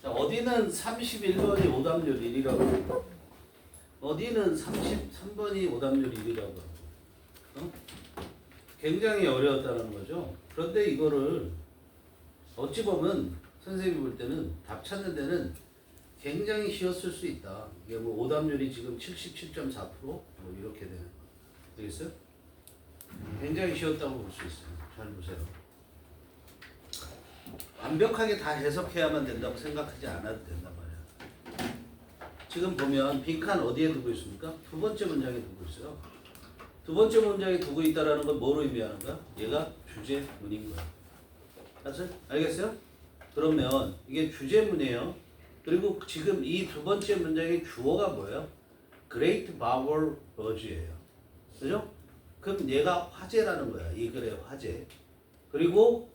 자, 어디는 31번이 오답률 1이라고, 어디는 33번이 오답률 1이라고. 어? 굉장히 어려웠다는 거죠. 그런데 이거를 어찌 보면 선생님이 볼 때는 답 찾는 데는 굉장히 쉬웠을 수 있다. 이게 뭐 오답률이 지금 77.4% 뭐 이렇게 되는 거. 되겠어요? 굉장히 쉬웠다고 볼 수 있어요. 잘 보세요. 완벽하게 다 해석해야만 된다고 생각하지 않아도 된단 말이야. 지금 보면 빈칸 어디에 두고 있습니까? 두 번째 문장에 두고 있어요. 두 번째 문장에 두고 있다라는 건 뭐로 의미하는 거야? 얘가 주제문인 거야. 알겠어요? 그러면 이게 주제문이에요. 그리고 지금 이 두 번째 문장의 주어가 뭐예요? Great Power Bird예요. 그죠? 그럼 얘가 화제라는 거야. 이 글의 화제. 그리고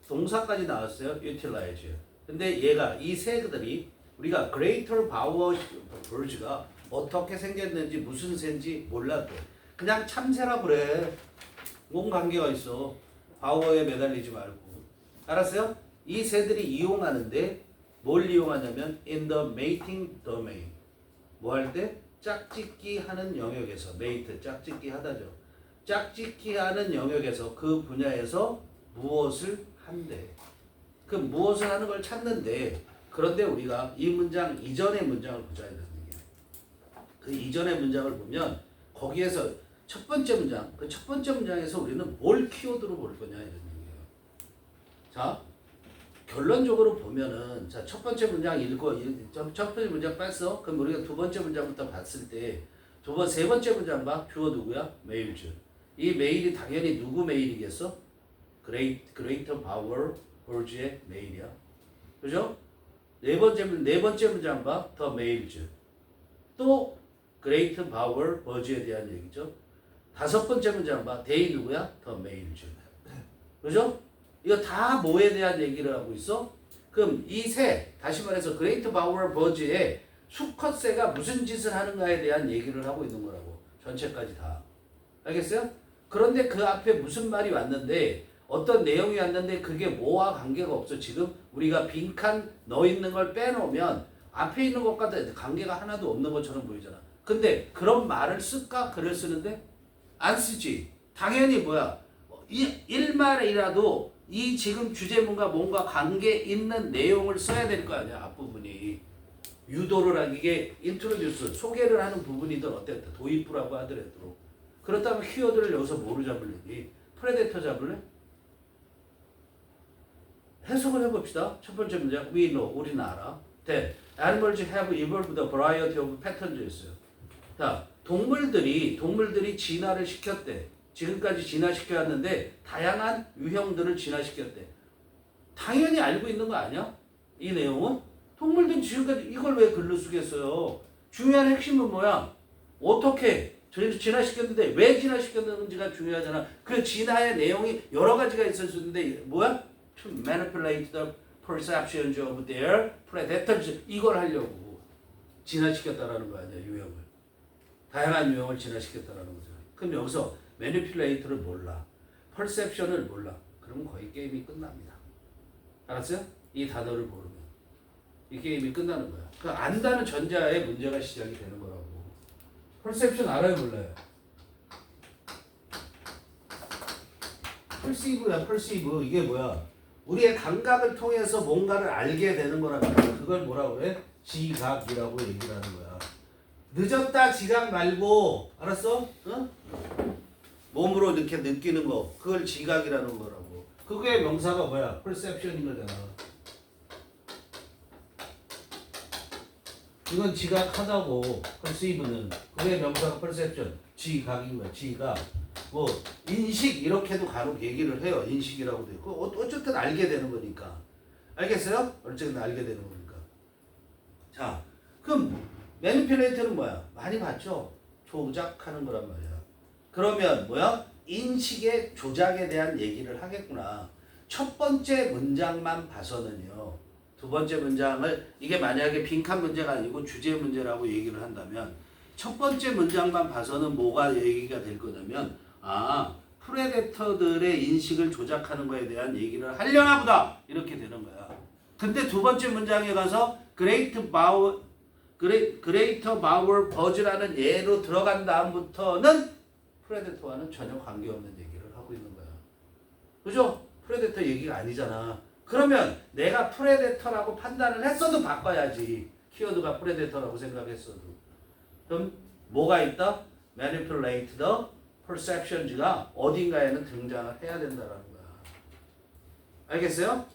동사까지 나왔어요. Utilize. 근데 얘가 이 세 그들이 우리가 Greater Power Birds가 어떻게 생겼는지 무슨 새인지 몰라도 그냥 참새라 그래. 뭔 관계가 있어. 파워에 매달리지 말고. 알았어요? 이 새들이 이용하는데 뭘 이용하냐면 in the mating domain. 뭐 할 때? 짝짓기 하는 영역에서. mate, 짝짓기 하다죠. 짝짓기 하는 영역에서 그 분야에서 무엇을 한대. 그 무엇을 하는 걸 찾는데 그런데 우리가 이 문장 이전의 문장을 보자 이런 얘기야. 그 이전의 문장을 보면 거기에서 첫 번째 문장, 그 첫 번째 문장에서 우리는 뭘 키워드로 볼 거냐 이런 얘기예요. 자, 결론적으로 보면은 자, 첫 번째 문장 읽고 첫 번째 문장 뺐어. 그럼 우리가 두 번째 문장부터 봤을 때 세 번째 문장 봐. 주어 누구야? 메일즈. 이 메일이 당연히 누구 메일이겠어? Greater Power Bird의 메일이야. 그죠? 네 번째 문장 봐. The Mails. 또 Greater Power Bird에 대한 얘기죠. 다섯 번째 문장 봐. They 누구야? The Mails. 그죠? 이거 다 뭐에 대한 얘기를 하고 있어? 그럼 이 새, 다시 말해서 Great Power Bird의 수컷새가 무슨 짓을 하는가에 대한 얘기를 하고 있는 거라고. 전체까지 다. 알겠어요? 그런데 그 앞에 무슨 말이 왔는데 어떤 내용이 왔는데 그게 뭐와 관계가 없어. 지금 우리가 빈칸 넣어 있는 걸 빼놓으면 앞에 있는 것과 관계가 하나도 없는 것처럼 보이잖아. 근데 그런 말을 쓸까? 글을 쓰는데? 안 쓰지. 당연히 뭐야. 일말이라도 이 지금 주제문과 뭔가 관계 있는 내용을 써야 될 거 아니야. 앞부분이. 유도를 하기, 이게 인트로듀스, 소개를 하는 부분이든 어땠든 도입부라고 하더라도. 그렇다면 키워드를 여기서 뭐로 잡을래? 프레데터 잡을래? 해석을 해봅시다. 첫 번째 문장, we know, 우리는 알아. Then, animals have evolved a variety of patterns 였어요. 자, 동물들이 진화를 시켰대. 지금까지 진화시켜왔는데 다양한 유형들을 진화시켰대. 당연히 알고 있는 거 아니야? 이 내용은? 동물들이 지금까지 이걸 왜 글로 쓰겠어요? 중요한 핵심은 뭐야? 어떻게 진화시켰는데 왜 진화시켰는지가 중요하잖아. 그 진화의 내용이 여러 가지가 있을 수 있는데 뭐야? To manipulate the perceptions of their predators. 이걸 하려고 진화시켰다라는 거 아니야, 유형을. 다양한 유형을 진화시켰다라는 거죠. 그럼 여기서 manipulate를 몰라. perception을 몰라. 그러면 거의 게임이 끝납니다. 알았어요? 이 단어를 모르면. 이 게임이 끝나는 거야. 그 안다는 전자에 문제가 시작이 되는 거라고. perception 알아요, 몰라요? perceive야, perceive. 이게 뭐야? 우리의 감각을 통해서 뭔가를 알게 되는 거라는 거야. 그걸 뭐라고 그래? 지각이라고 얘기를 하는 거야. 늦었다 지각 말고, 알았어? 어? 몸으로 이렇게 느끼는 거, 그걸 지각이라는 거라고. 그게 명사가 뭐야? perception인 거잖아. 이건 지각하다고, perceive는. 그게 명사가 perception, 지각인 거야, 지각. 뭐 인식 이렇게도 간혹 얘기를 해요. 인식이라고도 있고 어쨌든 알게 되는 거니까. 알겠어요? 어쨌든 알게 되는 거니까. 자, 그럼 매니플레이터는 뭐야? 많이 봤죠? 조작하는 거란 말이야. 그러면 뭐야? 인식의 조작에 대한 얘기를 하겠구나. 첫 번째 문장만 봐서는요. 두 번째 문장을 이게 만약에 빈칸 문제가 아니고 주제 문제라고 얘기를 한다면 첫 번째 문장만 봐서는 뭐가 얘기가 될 거냐면 프레데터들의 인식을 조작하는 거에 대한 얘기를 하려나 보다 이렇게 되는 거야. 근데 두 번째 문장에 가서 greater vowel buzz라는 예로 들어간 다음부터는 프레데터와는 전혀 관계없는 얘기를 하고 있는 거야. 그죠? 프레데터 얘기가 아니잖아. 그러면 내가 프레데터라고 판단을 했어도 바꿔야지. 키워드가 프레데터라고 생각했어도. 그럼 뭐가 있다? manipulate the perceptions가 어딘가에는 등장을 해야 된다는 거야. 알겠어요?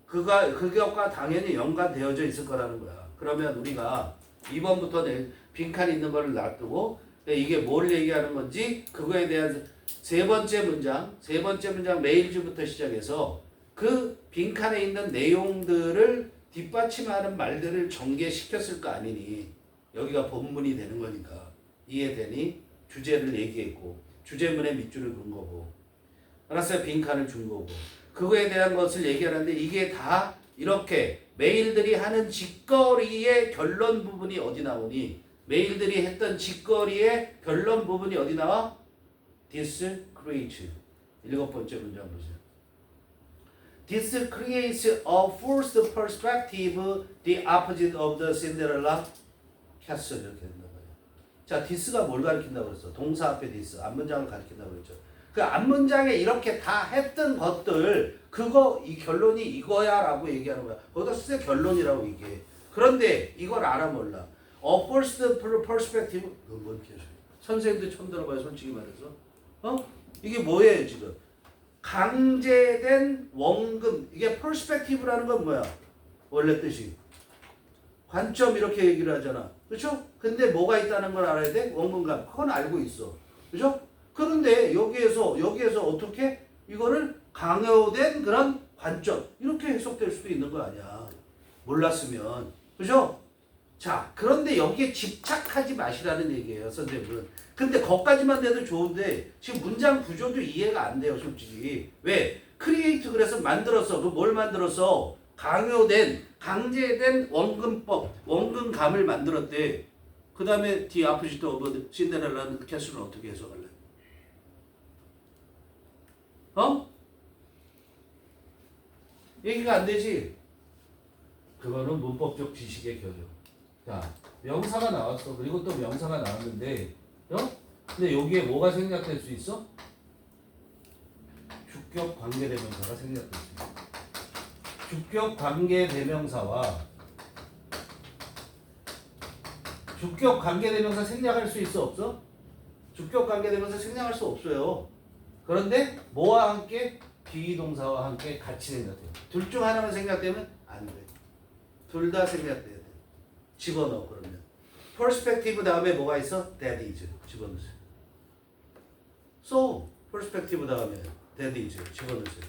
그것과 당연히 연관되어져 있을 거라는 거야. 그러면 우리가 2번부터 빈칸이 있는 거를 놔두고 이게 뭘 얘기하는 건지 그거에 대한 세 번째 문장 메일즈부터 시작해서 그 빈칸에 있는 내용들을 뒷받침하는 말들을 전개시켰을 거 아니니 여기가 본문이 되는 거니까 이해되니? 주제를 얘기했고 주제문에 밑줄을 그은 거고 알았어요? 빈칸을 준 거고 그거에 대한 것을 얘기하는데 이게 다 이렇게 메일들이 하는 짓거리의 결론 부분이 어디 나오니? 메일들이 했던 짓거리의 결론 부분이 어디 나와? This creates. 7번째 문장 보세요. This creates a false perspective, the opposite of the Cinderella castle. 이렇게 된단 말이야. 자, this가 뭘 가리킨다고 그랬어? 동사 앞에 this, 앞문장을 가리킨다고 그랬죠. 그 앞문장에 이렇게 다 했던 것들, 이 결론이 이거야라고 얘기하는 거야. 거기다 쓰세 결론이라고 얘기해. 그런데 이걸 알아 몰라. A false perspective, 뭔 개소리야. 선생님도 처음 들어봐요, 솔직히 말해서. 이게 뭐예요, 지금? 강제된 원금. 이게 perspective라는 건 뭐야? 원래 뜻이. 관점 이렇게 얘기를 하잖아. 그렇죠? 근데 뭐가 있다는 걸 알아야 돼? 원금감. 그건 알고 있어. 그렇죠? 그런데 여기에서 어떻게 이거를 강요된 그런 관점 이렇게 해석될 수도 있는 거 아니야. 몰랐으면. 그죠? 자, 그런데 여기에 집착하지 마시라는 얘기예요, 선생님은. 근데 거기까지만 돼도 좋은데 지금 문장 구조도 이해가 안 돼요, 솔직히. 왜? 크리에이트 그래서 만들었어. 그 뭘 만들었어? 강제된 원근법, 원근감을 만들었대. 그 다음에 디 아프지트 오브 신데렐라 캐슬은 어떻게 해석할래? 얘기가 안 되지? 그거는 문법적 지식의 교육. 자, 명사가 나왔어. 그리고 또 명사가 나왔는데, 근데 여기에 뭐가 생략될 수 있어? 주격 관계대명사가 생략될 수 있어. 주격 관계대명사와 주격 관계대명사 생략할 수 있어 없어? 주격 관계대명사 생략할 수 없어요. 그런데 뭐와 함께? 비동사와 함께 같이 생략돼요. 둘 중 하나만 생략되면 안 돼. 둘 다 생략돼야 돼. 집어넣어 그러면. perspective 다음에 뭐가 있어? that is. 집어넣으세요. so perspective 다음에 that is. 집어넣으세요.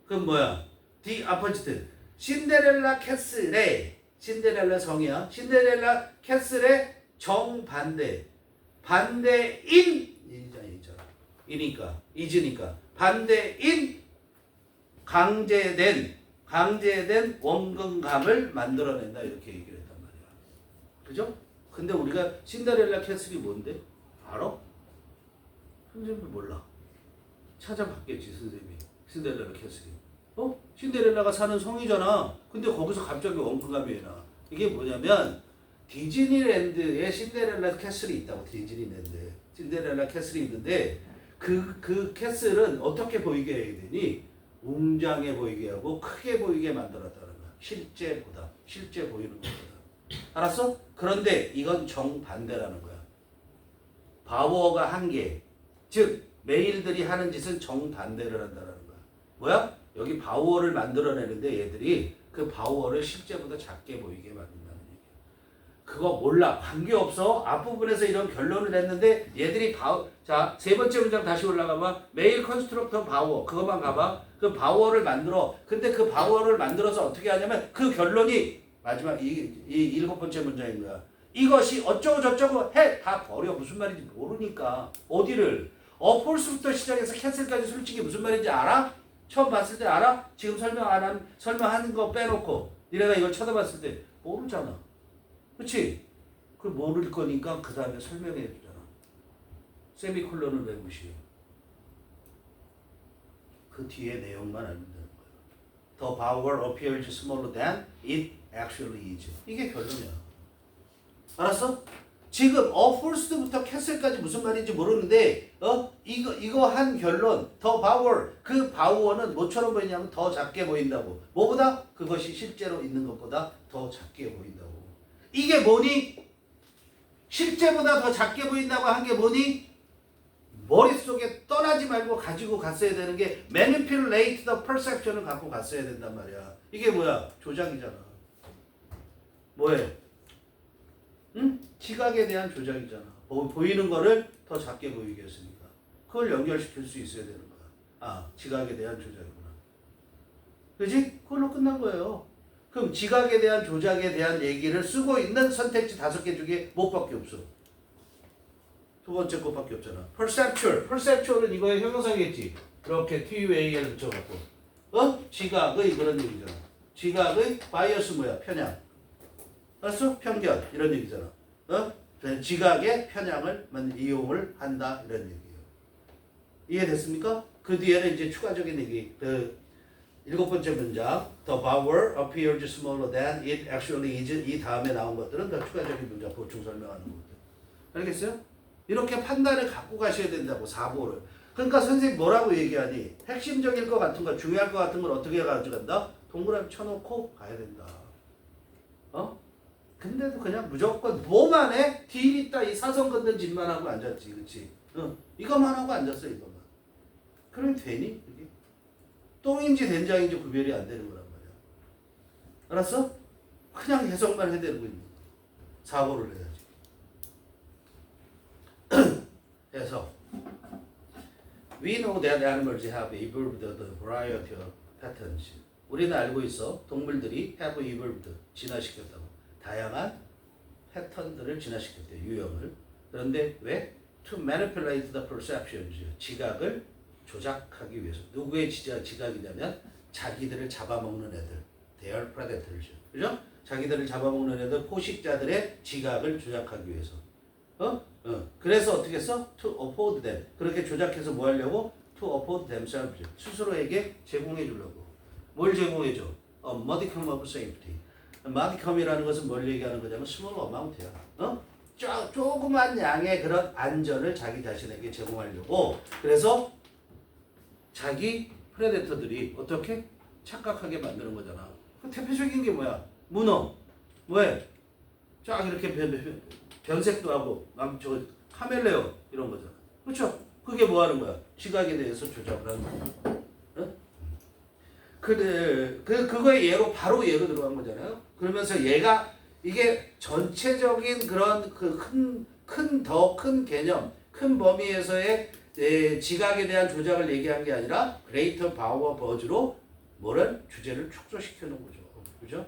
그럼 뭐야? the opposite. 신데렐라 캐슬의 신데렐라 성이야. 신데렐라 캐슬의 정반대. 반대인 이니까 이즈니까 반대인 강제된 원근감을 만들어낸다 이렇게 얘기를 했단 말이야. 그죠? 근데 우리가 신데렐라 캐슬이 뭔데? 알아? 선생님도 몰라. 찾아봤겠지 선생님이. 신데렐라 캐슬이. 신데렐라가 사는 성이잖아. 근데 거기서 갑자기 원근감이 왜 나와? 이게 뭐냐면 디즈니랜드에 신데렐라 캐슬이 있다고. 디즈니랜드에 신데렐라 캐슬이 있는데 그 캐슬은 어떻게 보이게 해야 되니? 웅장해 보이게 하고 크게 보이게 만들었다는 거야. 실제 보이는 것보다. 알았어? 그런데 이건 정반대라는 거야. 바워가 한 개. 즉 메일들이 하는 짓은 정반대를 한다는 거야. 뭐야? 여기 바워를 만들어내는데 얘들이 그 바워를 실제보다 작게 보이게 만든다는 얘기야. 그거 몰라. 관계없어. 앞부분에서 이런 결론을 했는데 얘들이 자, 세 번째 문장 다시 올라가봐. 메일 컨스트럭터 바워. 그것만 가봐. 그 바워를 만들어. 근데 그 바워를 만들어서 어떻게 하냐면 그 결론이 마지막 이 7번째 문장인 거야. 이것이 어쩌고 저쩌고 해. 다 버려. 무슨 말인지 모르니까. 어디를? 폴스부터 시작해서 캔슬까지 솔직히 무슨 말인지 알아? 처음 봤을 때 알아? 지금 설명하는 거 빼놓고 니네가 이걸 쳐다봤을 때 모르잖아. 그치? 그걸 모를 거니까 그 다음에 설명해 주잖아. 세미콜론을 왜 무시해? 그 뒤에 내용만 알면 되는 거야. the power appears smaller than it actually is. 이게 결론이야. 알았어? 지금 first부터 castle까지 무슨 말인지 모르는데 이거 한 결론 the power 그 power는 뭐처럼 보이냐면 더 작게 보인다고. 뭐보다? 그것이 실제로 있는 것보다 더 작게 보인다고. 이게 뭐니? 실제보다 더 작게 보인다고 한 게 뭐니? 머릿속에 떠나지 말고 가지고 갔어야 되는 게 manipulate the perception을 갖고 갔어야 된단 말이야. 이게 뭐야? 조작이잖아. 뭐해? 응? 지각에 대한 조작이잖아. 보이는 거를 더 작게 보이게 했으니까. 그걸 연결시킬 수 있어야 되는 거야. 아, 지각에 대한 조작이구나. 그지? 그걸로 끝난 거예요. 그럼 지각에 대한 조작에 대한 얘기를 쓰고 있는 선택지 5개 중에 뭐밖에 없어? 두 번째 것밖에 없잖아. perceptual은 이거의 형용사겠지. 이렇게 TUAL 붙여갖고 지각의 그런 얘기잖아. 지각의 bias 뭐야? 편향. 알았어? 편견 이런 얘기잖아. 지각의 편향을 이용을 한다 이런 얘기예요. 이해됐습니까? 그 뒤에는 이제 추가적인 얘기. 7번째 문장 The power appears smaller than it actually is. 이 다음에 나온 것들은 더 추가적인 문장 보충 설명하는 것들. 알겠어요? 이렇게 판단을 갖고 가셔야 된다고 사고를. 그러니까 선생님 뭐라고 얘기하니? 핵심적일 것 같은 거 중요할 것 같은 걸 어떻게 가져간다? 동그라미 쳐놓고 가야 된다. 근데도 그냥 무조건 뭐만 해? 딜 있다 이 사선 걷는 짓만 하고 앉았지. 그치? 이것만 하고 앉았어 이것만. 그러면 되니? 그게? 똥인지 된장인지 구별이 안 되는 거란 말이야. 알았어? 그냥 해석만 해대고 있는 거야. 사고를 해야지. 해석. We know that animals have evolved the variety of patterns. 우리는 알고 있어. 동물들이 have evolved, 진화시켰다고. 다양한 패턴들을 진화시켰대. 유형을. 그런데 왜? To manipulate the perceptions. 지각을 조작하기 위해서. 누구의 지각이냐면 자기들을 잡아먹는 애들. They are predators. 그죠? 자기들을 잡아먹는 애들, 포식자들의 지각을 조작하기 위해서. 그래서 어떻게 했어? To afford them. 그렇게 조작해서 뭐 하려고? To afford themselves. 스스로에게 제공해 주려고. 뭘 제공해 줘? A modicum of safety. modicum이라는 것은 뭘 얘기하는 거냐면 small amount야. 조그만 양의 그런 안전을 자기 자신에게 제공하려고. 그래서 자기 프레데터들이 어떻게? 착각하게 만드는 거잖아. 그 대표적인 게 뭐야? 문어. 왜? 쫙 이렇게 변색도 하고 저 카멜레온 이런 거잖아. 그렇죠? 그게 뭐 하는 거야? 지각에 대해서 조작을 하는 거야. 그거의 예로 바로 예로 들어간 거잖아요. 그러면서 얘가 이게 전체적인 그런 그 더 큰 개념, 큰 범위에서의 지각에 대한 조작을 얘기한 게 아니라 greater power birds로 뭐를 주제를 축소시켜 놓은 거죠. 그죠?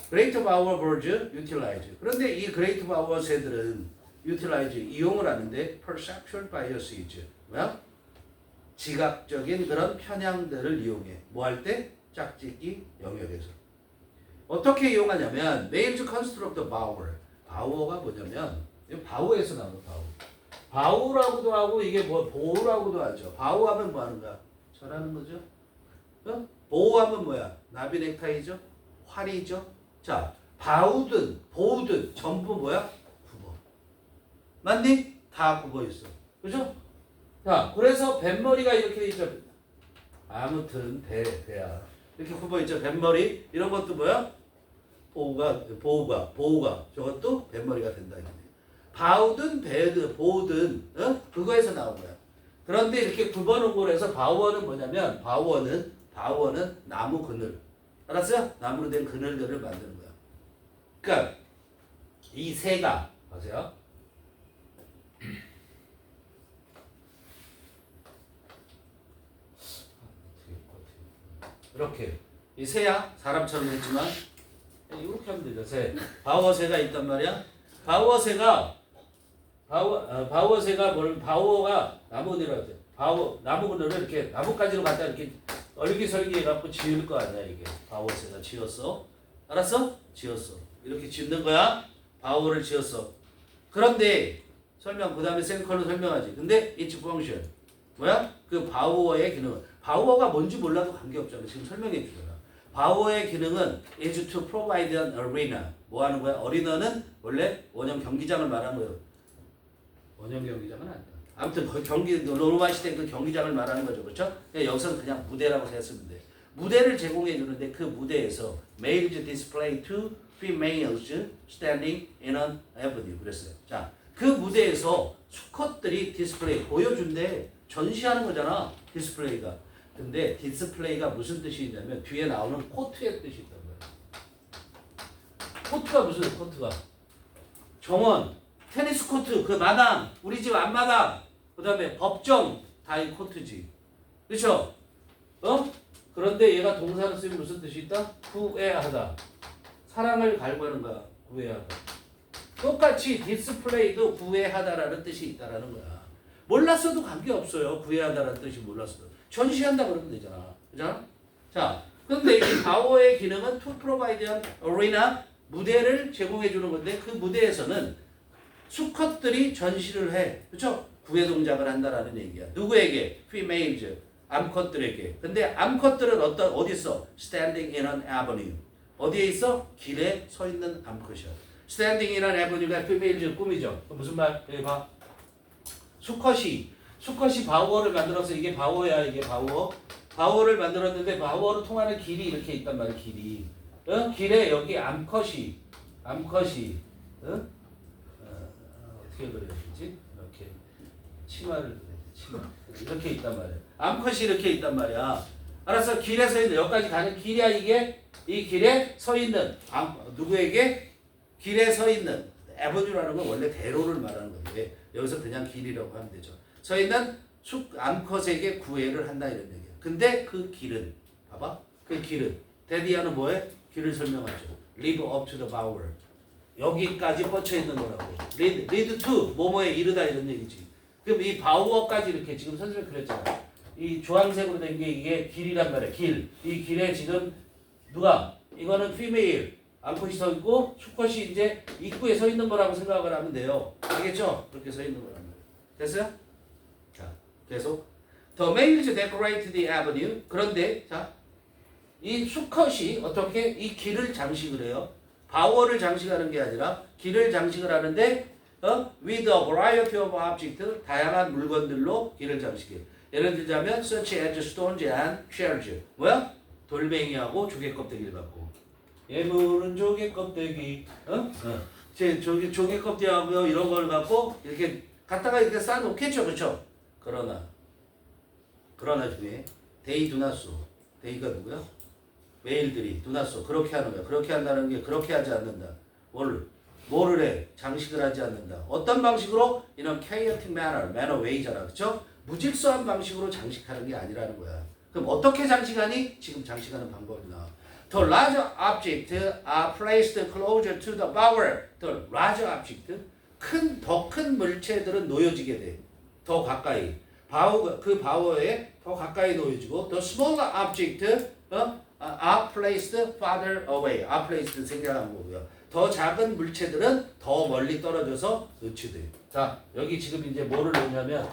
greater power birds utilize. 그런데 이 greater power 새들은 utilize 이용을 하는데 perceptual bias is 뭐야? 지각적인 그런 편향들을 이용해. 뭐 할 때? 짝짓기 영역에서. 어떻게 이용하냐면 males construct the bower. 바우어가 뭐냐면 바우에서 나온 바우. 바우라고도 하고 이게 뭐 보우라고도 하죠. 바우하면 뭐 하는 거야? 절하는 거죠. 보우하면 뭐야? 나비 넥타이죠. 활이죠. 자, 바우든 보우든 전부 뭐야? 굽어. 맞니? 다 굽어 있어. 그죠? 자, 그래서 뱃머리가 이렇게 있죠. 아무튼 배야. 이렇게 굽어 있죠. 뱃머리 이런 것도 뭐야? 보우가 저것도 뱃머리가 된다. 바우든 배든 보우든 그거에서 나온 거야. 그런데 이렇게 굽어놓은 거라서 바우어는 뭐냐면 바우어는 나무 그늘. 알았어요? 나무로 된 그늘들을 만드는 거야. 그러니까 이 새가 보세요. 이렇게 이 새야 사람처럼 했지만 이렇게 하면 되죠. 새 바우어새가 있단 말이야. 바우어새가 나무 그늘이라고 돼. 나무 그늘을 이렇게 나뭇가지로 갖다 이렇게 얼기설기 해갖고 지을 거 아니야. 이게 바우어새가 지었어. 알았어? 지었어. 이렇게 짓는 거야. 바우어를 지었어. 그런데 그 다음에 생컬로 설명하지. 근데 its function 뭐야? 그 바우어의 기능. 바우어가 뭔지 몰라도 관계없잖아. 지금 설명해 주잖아. 바우어의 기능은 is to provide an arena. 뭐 하는 거야? 어리너는 원래 원형 경기장을 말하는 거예요. 원형 경기장은 아니다. 아무튼 그 경기 로마 시대 그 경기장을 말하는 거죠. 그렇죠? 여기서는 그냥 무대라고 생각하면 돼. 무대를 제공해 주는데 그 무대에서 males display to females standing in an avenue 그랬어요. 자, 그 무대에서 수컷들이 디스플레이 보여준대. 전시하는 거잖아. 디스플레이가. 근데 디스플레이가 무슨 뜻이 있냐면 뒤에 나오는 코트의 뜻이 있단 말이야. 코트가 무슨 코트가? 정원, 테니스 코트, 그 마당, 우리 집 앞마당, 그 다음에 법정 다 이 코트지. 그렇죠? 그런데 얘가 동사로 쓰면 무슨 뜻이 있다? 구애하다. 사랑을 갈구하는 거야. 구애하다. 똑같이 디스플레이도 구애하다라는 뜻이 있다라는 거야. 몰랐어도 관계없어요. 구애하다라는 뜻이 몰랐어도. 전시한다 그러면 되잖아. 그죠? 자, 근데 이 바우어의 기능은 to provide an arena, 무대를 제공해 주는 건데 그 무대에서는 수컷들이 전시를 해. 그렇죠? 구애 동작을 한다라는 얘기야. 누구에게? females, 암컷들에게. 근데 암컷들은 어디 있어? standing in an avenue. 어디에 있어? 길에 서 있는 암컷이야. standing in an avenue가 females 꿈이죠. 무슨 말? 여기 봐. 수컷이 바우어를 만들어서 이게 바우어야. 이게 바우어. 바우어를 만들었는데 바우어로 통하는 길이 이렇게 있단 말이야. 길이. 길에 여기 암컷이 어떻게 그려야지? 이렇게 치마를 치마 이렇게 있단 말이야. 암컷이 이렇게 있단 말이야. 알았어? 길에 서 있는 여기까지 가는 길이야 이게. 이 길에 서 있는 누구에게? 길에 서 있는 에버뉴라는 건 원래 대로를 말하는 건데 여기서 그냥 길이라고 하면 되죠. 서 있는 암컷에게 구애를 한다 이런 얘기야. 근데 그 길은 봐봐. 그 길은 데디아는 뭐해? 길을 설명하죠. Live up to the bower. 여기까지 뻗쳐 있는 거라고. Lead to 뭐뭐에 이르다 이런 얘기지. 그럼 이 바우어까지 이렇게 지금 선생님이 그랬잖아. 이 주황색으로 된 게 이게 길이란 말이야. 길. 이 길에 지금 누가? 이거는 female. 암컷이 서 있고 수컷이 이제 입구에 서 있는 거라고 생각을 하면 돼요. 알겠죠? 그렇게 서 있는 거란 말이야. 됐어요? 자, 계속. The males decorate the avenue. 그런데 자, 이 수컷이 어떻게 이 길을 장식을 해요? 바우어를 장식하는 게 아니라 길을 장식을 하는데 with a variety of objects 다양한 물건들로 길을 장식해. 예를 들자면 such as stones and shells. 뭐야? 돌멩이하고 조개 껍데기를 갖고. 예물은 조개 껍데기. 조개 껍데기하고 이런 걸 갖고 이렇게 갖다가 이렇게 쌓아놓겠죠, 그렇죠? 그러나 중에 they do not so. they가 누구야? 메일들이 do not so. 그렇게 하는 거야. 그렇게 한다는 게 그렇게 하지 않는다. 뭐를 해? 장식을 하지 않는다. 어떤 방식으로? 이런 chaotic manner way잖아, 그렇죠? 무질서한 방식으로 장식하는 게 아니라는 거야. 그럼 어떻게 장식하니? 지금 장식하는 방법이 나와. The larger objects are placed closer to the bower. The larger object, 더 큰 물체들은 놓여지게 돼. 더 가까이. 그 바우어에 더 가까이 놓여지고, the smaller object are placed farther away. are placed 생략한 거고요. 더 작은 물체들은 더 멀리 떨어져서 노출돼. 자, 여기 지금 이제 뭐를 놓냐면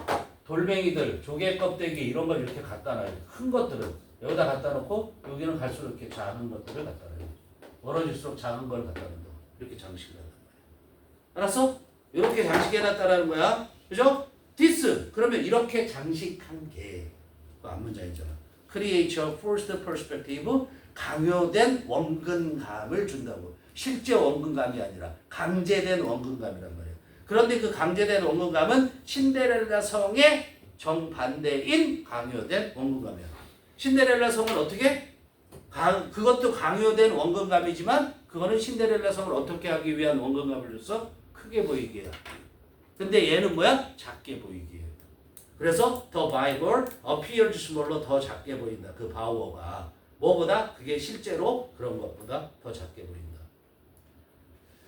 돌멩이들, 조개 껍데기 이런 걸 이렇게 갖다 놔요. 큰 것들은 여기다 갖다 놓고 여기는 갈수록 이렇게 작은 것들을 갖다 놔요. 멀어질수록 작은 걸 갖다 놓는다. 이렇게 장식을 한단 말이야. 알았어? 이렇게 장식해놨다라는 거야. 그죠? This. 그러면 이렇게 장식한 게 그 앞문장이잖아. Create a forced perspective. 강요된 원근감을 준다고. 실제 원근감이 아니라 강제된 원근감이란 말이야. 그런데 그 강제된 원근감은 신데렐라 성의 정반대인 강요된 원근감이야. 신데렐라 성은 어떻게? 그것도 강요된 원근감이지만 그거는 신데렐라 성을 어떻게 하기 위한 원근감을 줬어? 크게 보이게 해요. 근데 얘는 뭐야? 작게 보이게 해요. 그래서 the Bible appears smaller, 더 작게 보인다. 그 바우어가 뭐보다? 그게 실제로 그런 것보다 더 작게 보인다.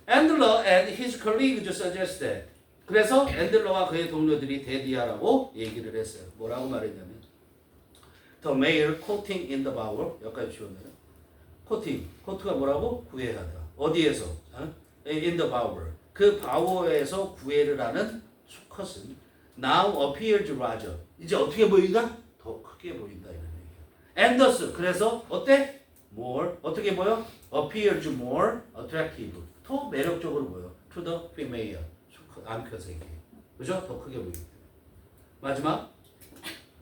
Andler and his colleagues suggested. 그래서 앤들러와 그의 동료들이 데디아라고 얘기를 했어요. 뭐라고 말했냐면 The male coating in the bower. 여기까지 지웠나요? 코트가 뭐라고? 구애하다. 어디에서? In the bower. 그 바워에서 구애를 하는 수컷은 now appears larger. 이제 어떻게 보인다? 더 크게 보인다 이런 얘기. and thus 그래서 어때? more 어떻게 보여? appears more attractive 더 매력적으로 보여 to the female 암컷에게 그죠? 더 크게 보이기 때문에 마지막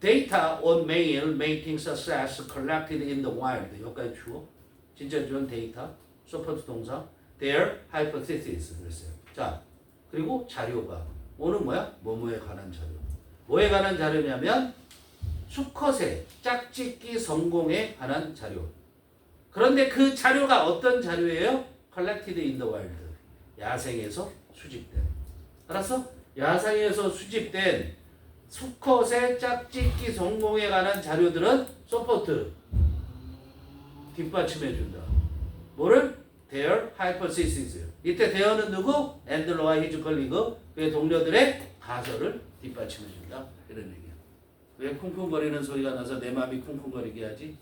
data on male mating success collected in the wild 여기까지 주어 진짜 주어 데이터 서포트 동사 their hypothesis 그랬어요 자 그리고 자료가 오는 뭐야? 뭐뭐에 관한 자료 뭐에 관한 자료냐면 수컷의 짝짓기 성공에 관한 자료 그런데 그 자료가 어떤 자료예요? collected in the wild 야생에서 수집된 알았어? 야생에서 수집된 수컷의 짝짓기 성공에 관한 자료들은 서포트 뒷받침해준다 뭐를? their hypothesis 이때 there는 누구? 앤들러와 히즈 컬리그 그의 동료들의 가설을 뒷받침해준다 이런 얘기야 왜 쿵쿵거리는 소리가 나서 내 마음이 쿵쿵거리게 하지?